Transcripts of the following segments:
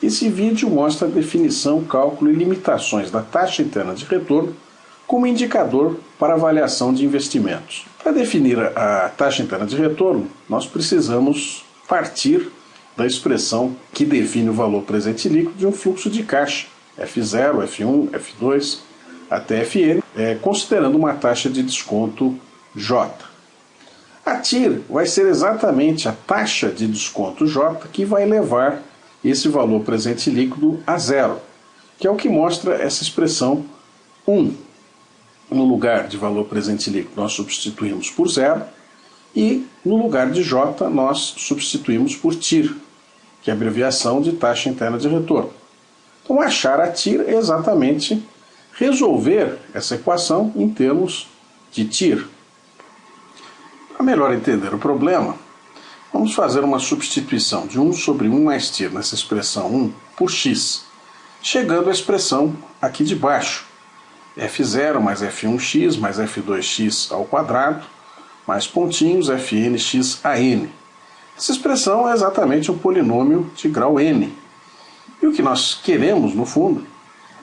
Esse vídeo mostra a definição, cálculo e limitações da taxa interna de retorno como indicador para avaliação de investimentos. Para definir a taxa interna de retorno, nós precisamos partir da expressão que define o valor presente líquido de um fluxo de caixa, F0, F1, F2, até Fn, considerando uma taxa de desconto J. A TIR vai ser exatamente a taxa de desconto J que vai levar esse valor presente líquido a zero, que é o que mostra essa expressão 1. No lugar de valor presente líquido nós substituímos por zero e no lugar de J nós substituímos por TIR, que é a abreviação de taxa interna de retorno. Então achar a TIR é exatamente resolver essa equação em termos de TIR. Para melhor entender o problema, vamos fazer uma substituição de 1 sobre 1 mais TIR nessa expressão 1 por x, chegando à expressão aqui de baixo, F0 mais F1x mais F2x ao quadrado, mais pontinhos Fnx a n. Essa expressão é exatamente um polinômio de grau n. E o que nós queremos, no fundo,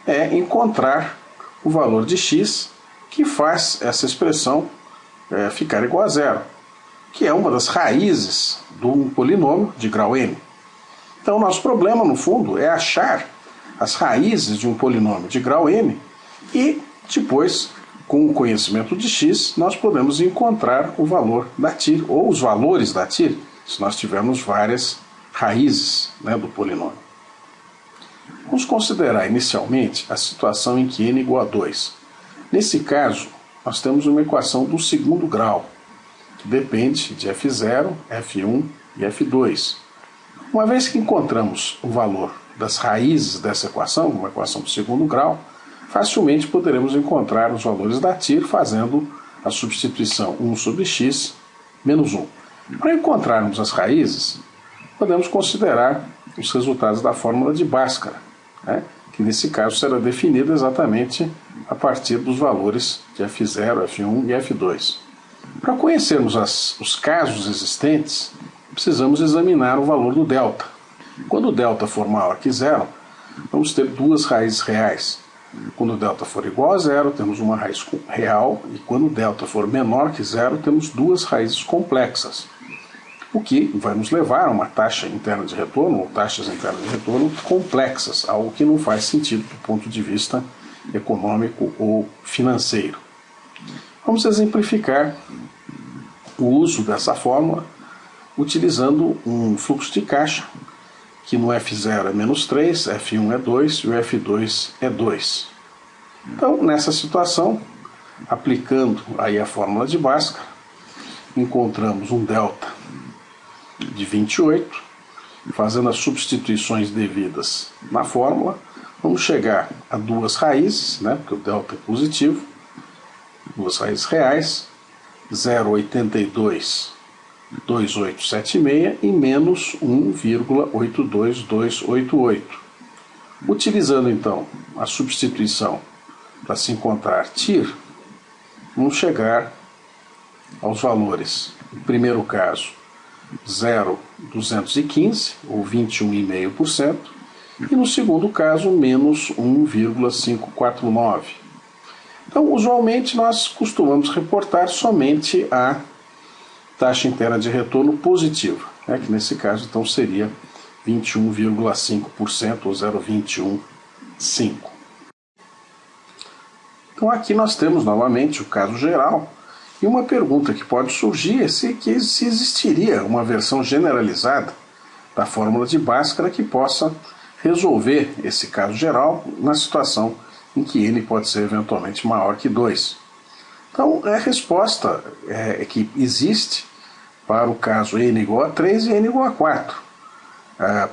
é encontrar o valor de x que faz essa expressão ficar igual a zero, que é uma das raízes de um polinômio de grau n. Então, nosso problema, no fundo, é achar as raízes de um polinômio de grau n e, depois, com o conhecimento de x, nós podemos encontrar o valor da TIR, ou os valores da TIR, se nós tivermos várias raízes, do polinômio. Vamos considerar inicialmente a situação em que n igual a 2. Nesse caso, nós temos uma equação do segundo grau, que depende de F0, F1 e F2. Uma vez que encontramos o valor das raízes dessa equação, uma equação do segundo grau, facilmente poderemos encontrar os valores da TIR fazendo a substituição 1 sobre x menos 1. Para encontrarmos as raízes, podemos considerar os resultados da fórmula de Bhaskara, que nesse caso será definida exatamente a partir dos valores de F0, F1 e F2. Para conhecermos os casos existentes, precisamos examinar o valor do delta. Quando o delta for maior que zero, vamos ter duas raízes reais. Quando o delta for igual a zero, temos uma raiz real, e quando o delta for menor que zero, temos duas raízes complexas, o que vai nos levar a uma taxa interna de retorno, ou taxas internas de retorno complexas, algo que não faz sentido do ponto de vista econômico ou financeiro. Vamos exemplificar o uso dessa fórmula utilizando um fluxo de caixa, que no F0 é menos 3, F1 é 2 e o F2 é 2. Então, nessa situação, aplicando aí a fórmula de Bhaskara, encontramos um delta de 28, fazendo as substituições devidas na fórmula, vamos chegar a duas raízes, porque o delta é positivo, duas raízes reais, 0,82286 e menos 1,82288. Utilizando então a substituição para se encontrar TIR, vamos chegar aos valores, no primeiro caso, 0,215 ou 21,5%, e no segundo caso, menos 1,549. Então, usualmente, nós costumamos reportar somente a taxa interna de retorno positiva, que nesse caso, então, seria 21,5% ou 0,215. Então, aqui nós temos novamente o caso geral, e uma pergunta que pode surgir é se existiria uma versão generalizada da fórmula de Bhaskara que possa resolver esse caso geral na situação em que n pode ser eventualmente maior que 2. Então, a resposta é que existe para o caso n igual a 3 e n igual a 4.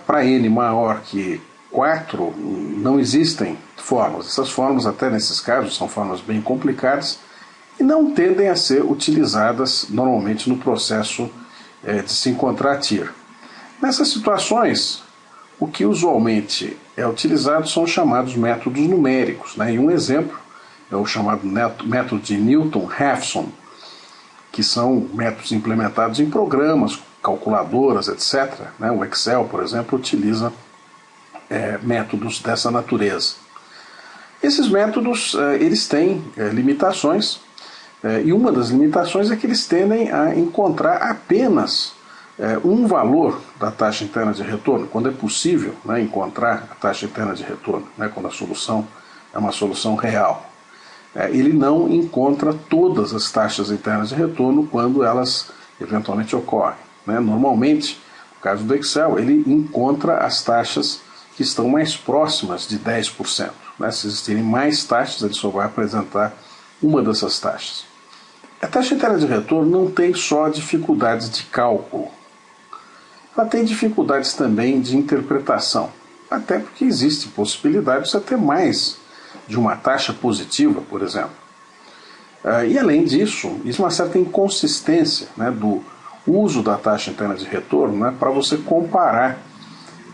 Para n maior que 4, não existem fórmulas. Essas fórmulas, até nesses casos, são fórmulas bem complicadas e não tendem a ser utilizadas normalmente no processo de se encontrar TIR. Nessas situações, o que usualmente é utilizado são os chamados métodos numéricos, E um exemplo é o chamado método de Newton-Raphson, que são métodos implementados em programas, calculadoras, etc. O Excel, por exemplo, utiliza métodos dessa natureza. Esses métodos eles têm limitações, e uma das limitações é que eles tendem a encontrar apenas um valor da taxa interna de retorno, quando é possível, né, encontrar a taxa interna de retorno, né, quando a solução é uma solução real. Ele não encontra todas as taxas internas de retorno quando elas eventualmente ocorrem, né? Normalmente, no caso do Excel, ele encontra as taxas que estão mais próximas de 10%. Né? Se existirem mais taxas, ele só vai apresentar uma dessas taxas. A taxa interna de retorno não tem só dificuldades de cálculo, ela tem dificuldades também de interpretação, até porque existe possibilidade de você ter mais de uma taxa positiva, por exemplo. E além disso, existe uma certa inconsistência, né, do uso da taxa interna de retorno, né, para você comparar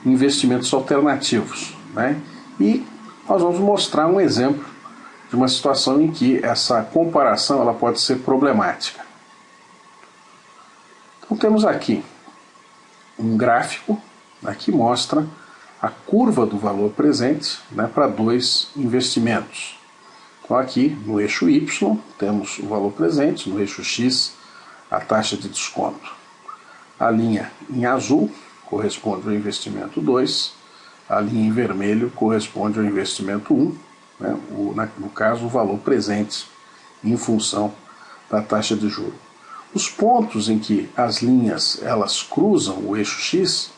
investimentos alternativos, né? E nós vamos mostrar um exemplo de uma situação em que essa comparação ela pode ser problemática. Então temos aqui um gráfico, né, que mostra a curva do valor presente, né, para dois investimentos. Então aqui no eixo Y temos o valor presente, no eixo X a taxa de desconto. A linha em azul corresponde ao investimento 2, a linha em vermelho corresponde ao investimento 1, né, no caso o valor presente em função da taxa de juros. Os pontos em que as linhas elas cruzam o eixo X,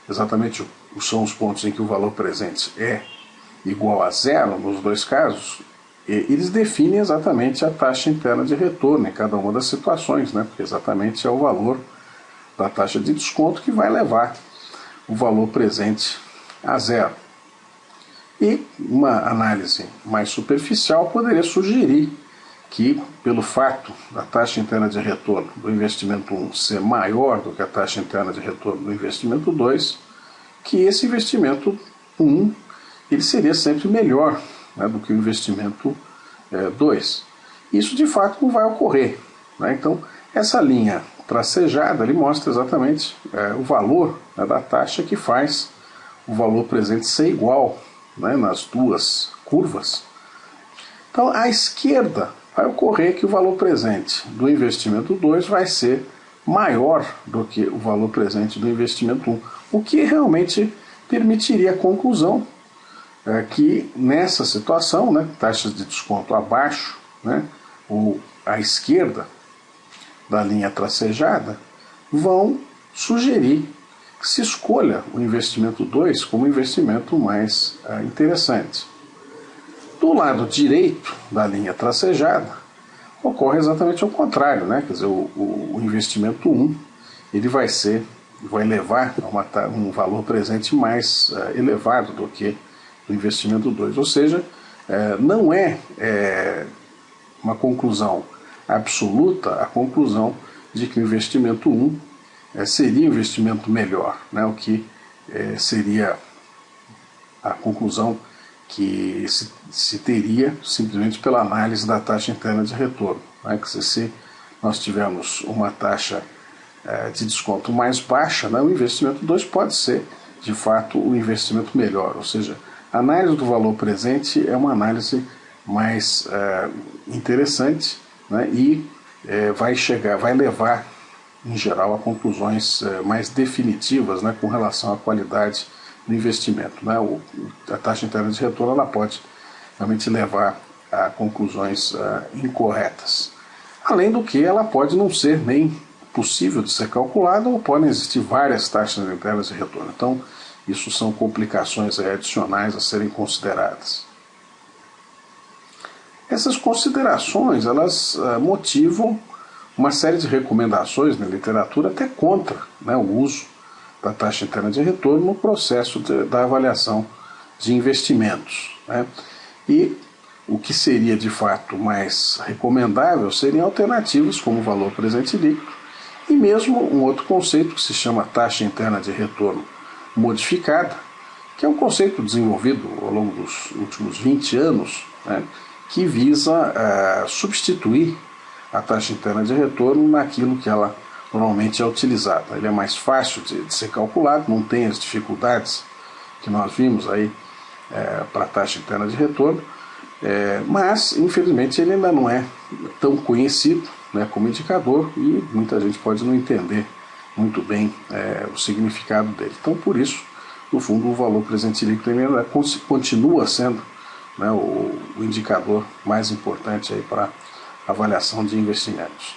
exatamente são os pontos em que o valor presente é igual a zero nos dois casos, eles definem exatamente a taxa interna de retorno em cada uma das situações, né? Porque exatamente é o valor da taxa de desconto que vai levar o valor presente a zero. E uma análise mais superficial poderia sugerir que, pelo fato da taxa interna de retorno do investimento 1 ser maior do que a taxa interna de retorno do investimento 2, que esse investimento 1 ele seria sempre melhor, né, do que o investimento 2. Isso de fato não vai ocorrer, né? Então, essa linha tracejada ele mostra exatamente o valor, né, da taxa que faz o valor presente ser igual, né, nas duas curvas. Então, à esquerda vai ocorrer que o valor presente do investimento 2 vai ser maior do que o valor presente do investimento 1, o que realmente permitiria a conclusão que nessa situação, né, taxas de desconto abaixo, né, ou à esquerda da linha tracejada, vão sugerir que se escolha o investimento 2 como o investimento mais interessante. Do lado direito da linha tracejada, ocorre exatamente o contrário, né? Quer dizer, o investimento 1 ele vai levar a um valor presente mais elevado do que o investimento 2. Ou seja, não é uma conclusão absoluta a conclusão de que o investimento 1 seria um investimento melhor, né? O que seria a conclusão que se teria simplesmente pela análise da taxa interna de retorno, né? Que se nós tivermos uma taxa de desconto mais baixa, né, o investimento 2 pode ser de fato o investimento melhor, ou seja, a análise do valor presente é uma análise mais interessante, né, e vai levar em geral a conclusões mais definitivas, né, com relação à qualidade do investimento, né? A taxa interna de retorno ela pode realmente levar a conclusões incorretas. Além do que ela pode não ser nem possível de ser calculada ou podem existir várias taxas internas de retorno. Então, isso são complicações adicionais a serem consideradas. Essas considerações elas motivam uma série de recomendações na literatura até contra, né, o uso da taxa interna de retorno no processo da avaliação de investimentos, né? E o que seria de fato mais recomendável seriam alternativas como o valor presente líquido e mesmo um outro conceito que se chama taxa interna de retorno modificada, que é um conceito desenvolvido ao longo dos últimos 20 anos, né, que visa substituir a taxa interna de retorno naquilo que ela normalmente é utilizada. Ele é mais fácil de ser calculado, não tem as dificuldades que nós vimos aí para a taxa interna de retorno, mas infelizmente ele ainda não é tão conhecido, né, como indicador, e muita gente pode não entender muito bem o significado dele. Então, por isso, no fundo, o valor presente líquido ainda continua sendo, né, o indicador mais importante aí para avaliação de investimentos.